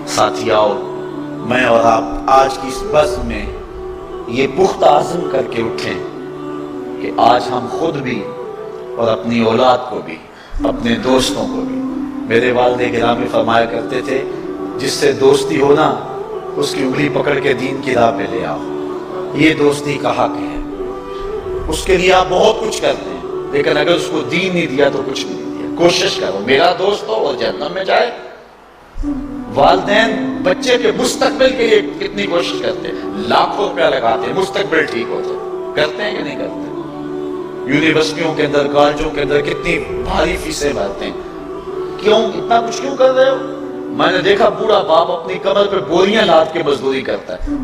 ساتھیاؤ، میں اور آپ آج کی اس بزم میں یہ پختہ عزم کر کے اٹھیں کہ آج ہم خود بھی اور اپنی اولاد کو بھی، اپنے دوستوں کو بھی، میرے والد گرامی فرمایا کرتے تھے جس سے دوستی ہونا اس کی انگلی پکڑ کے دین کی راہ پہ لے آؤ. یہ دوستی کا حق ہے. اس کے لیے آپ بہت کچھ کرتے ہیں لیکن اگر اس کو دین نہیں دیا تو کچھ نہیں دیا. کوشش کرو میرا دوست ہو اور جہنم میں جائے. والدین بچے کے مستقبل کے لیے کتنی کوشش کرتے ہیں، لاکھوں روپیہ لگاتے ہیں مستقبل ٹھیک ہو جائے. کرتے ہیں کہ نہیں کرتے؟ یونیورسٹیوں کے اندر، کالجوں کے اندر کتنی بھاری فیسیں بھرتے ہیں. کیوں اتنا کچھ کیوں کر رہے ہو؟ میں نے دیکھا بوڑھا باپ اپنی کمر پہ بوریاں لاد کے مزدوری کرتا ہے.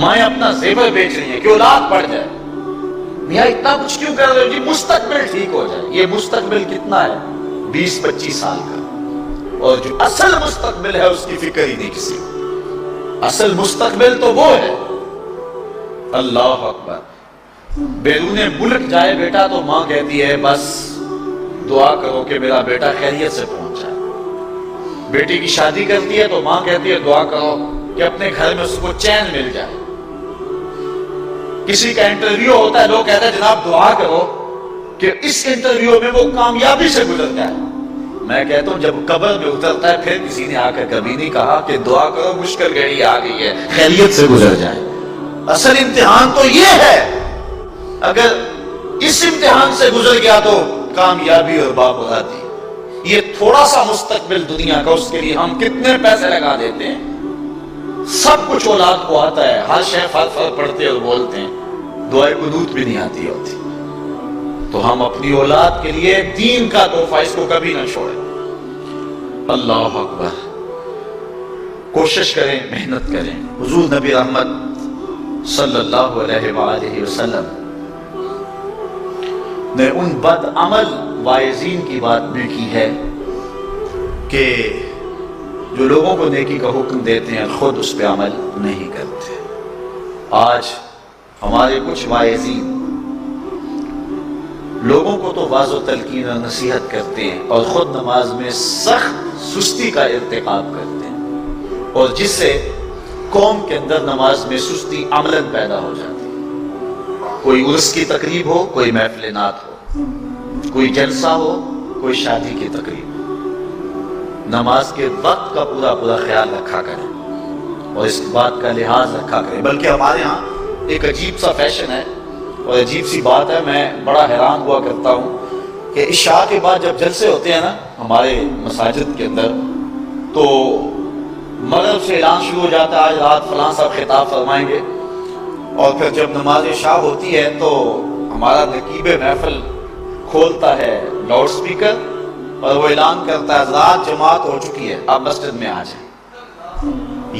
مائیں اپنا زیور بیچ رہی ہیں کہ اولاد پڑھ جائے. میاں اتنا کچھ کیوں کر رہے ہو؟ جی مستقبل ٹھیک ہو جائے. یہ مستقبل کتنا ہے؟ 20-25 سال کا. اور جو اصل مستقبل ہے اس کی فکر ہی نہیں کسی کو. اصل مستقبل تو وہ ہے. اللہ اکبر. بیرون ملک جائے بیٹا تو ماں کہتی ہے بس دعا کرو کہ میرا بیٹا خیریت سے پہنچ جائے. بیٹی کی شادی کرتی ہے تو ماں کہتی ہے دعا کرو کہ اپنے گھر میں اس کو چین مل جائے. کسی کا انٹرویو ہوتا ہے، لوگ کہتے ہیں جناب دعا کرو کہ اس انٹرویو میں وہ کامیابی سے گزر جائے. میں کہتا ہوں جب قبر میں اترتا ہے پھر کسی نے آ کر کبھی نہیں کہا کہ دعا کرو مشکل گھڑی آ گئی ہے خیریت سے گزر جائے. اصل امتحان تو یہ ہے. اگر اس امتحان سے گزر گیا تو کامیابی اور بابرادی. یہ تھوڑا سا مستقبل دنیا کا، اس کے لیے ہم کتنے پیسے لگا دیتے ہیں. سب کچھ اولاد کو آتا ہے، ہر شے فر فر پڑھتے اور بولتے ہیں، دعائے قنوت بھی نہیں آتی ہوتی. تو ہم اپنی اولاد کے لیے دین کا تحفہ اس کو کبھی نہ چھوڑیں. اللہ اکبر. کوشش کریں، محنت کریں. حضور نبی رحمت صلی اللہ علیہ وآلہ وسلم نے ان بد عمل واعظین کی بات بھی کی ہے کہ جو لوگوں کو نیکی کا حکم دیتے ہیں خود اس پہ عمل نہیں کرتے. آج ہمارے کچھ واعظین لوگوں کو تو واضح و تلقین اور نصیحت کرتے ہیں اور خود نماز میں سخت سستی کا ارتکاب کرتے ہیں، اور جس سے قوم کے اندر نماز میں سستی عملاً پیدا ہو جاتی ہے. کوئی عرس کی تقریب ہو، کوئی محفل نعت ہو، کوئی جلسہ ہو، کوئی شادی کی تقریب ہو، نماز کے وقت کا پورا خیال رکھا کریں اور اس بات کا لحاظ رکھا کریں. بلکہ ہمارے ہاں ایک عجیب سا فیشن ہے اور عجیب سی بات ہے. میں بڑا حیران ہوا کرتا ہوں کہ عشاء کے بعد جب جلسے ہوتے ہیں نا ہمارے مساجد کے اندر، تو مغرب سے اعلان شروع ہو جاتا ہے آج رات فلاں صاحب خطاب فرمائیں گے، اور پھر جب نماز عشاء ہوتی ہے تو ہمارا نقیب محفل کھولتا ہے لاؤڈ سپیکر اور وہ اعلان کرتا ہے رات جماعت ہو چکی ہے آپ مسجد میں آ جائیں.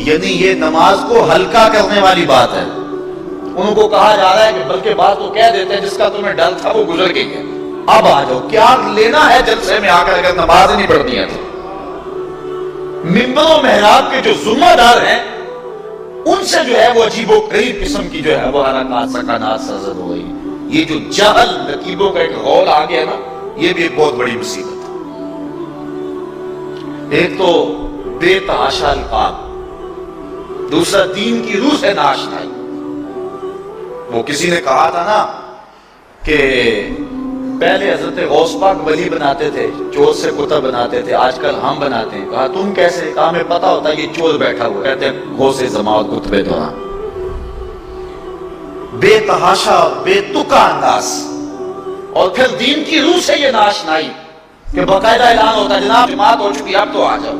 یعنی یہ نماز کو ہلکا کرنے والی بات ہے. ان کو کہا جا رہا ہے کہ بلکہ بات تو کہہ دیتے ہیں جس کا تمہیں ڈر تھا وہ گزر گئی ہے، اب آ جاؤ. کیا لینا ہے جلسے میں آ کر اگر نماز نہیں پڑھنی ہے تو؟ ممبر و محراب کے جو ذمہ دار ہیں ان سے جو ہے وہ عجیب و غریب قسم کی جو ہے وہ حرکات سکانات سرزد ہو گئی. یہ جو جہل نقیبوں کا ایک غول آ گیا نا، یہ بھی ایک بہت بڑی مصیبت ہے. ایک تو بے تحاشا القاب، دوسرا دین کی روح سے ناشنائی. وہ کسی نے کہا تھا نا کہ پہلے حضرت غوث پاک ولی بناتے تھے، چور سے کتا بناتے تھے، آج کل ہم بناتے ہیں. کہا تم کیسے؟ کہا ہمیں پتا ہوتا ہے یہ چور بیٹھا ہوا. کہتے ہیں غوث زماں کتبے دوران. بے تحاشا بے تکا انداز. اور پھر دین کی روح سے یہ ناشنائی کہ باقاعدہ اعلان ہوتا ہے جناب جماعت ہو چکی اب تو آ جاؤ.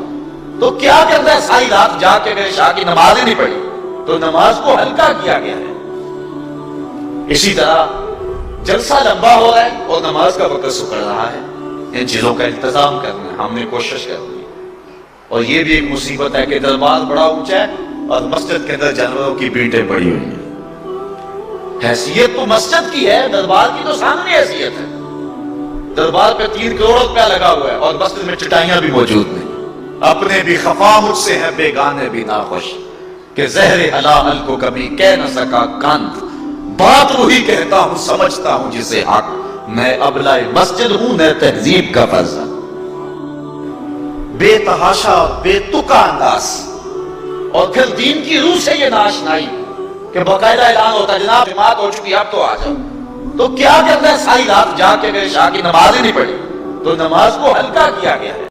تو کیا کرتا ہے ساری رات جا کے میرے شاہ کی نماز ہی نہیں پڑھی. تو نماز کو ہلکا کیا گیا ہے. اسی طرح جلسہ لمبا ہو رہا ہے اور نماز کا وقت سکڑ رہا ہے. ان چیزوں کا انتظام کرنا ہے، ہم نے کوشش کرنی ہے. اور یہ بھی ایک مصیبت ہے کہ دربار بڑا اونچا ہے اور مسجد کے اندر جانوروں کی بینٹیں پڑی ہوئی ہیں. حیثیت تو مسجد کی ہے، دربار کی تو سامنے حیثیت ہے. دربار پہ 3 کروڑ روپیہ لگا ہوا ہے اور مسجد میں چٹائیاں بھی موجود نہیں. اپنے بھی خفا مجھ سے ہیں بیگانے بھی ناخوش، کہ زہر حلال کو کبھی کہہ نہ سکا کند، بات وہی کہتا ہوں سمجھتا ہوں جسے حق، میں ابلہ مسجد ہوں نہ تہذیب کا فرزہ، بے تحاشا بے تکا انداز، اور پھر دین کی روح سے یہ ناشنائی کہ باقاعدہ اعلان ہوتا جناب جماعت ہو چکی اب تو آ جاؤ، تو کیا کرنا ہے ساری رات جا کے میرے شاہ کی نماز ہی نہیں پڑھی، تو نماز کو ہلکا کیا گیا ہے۔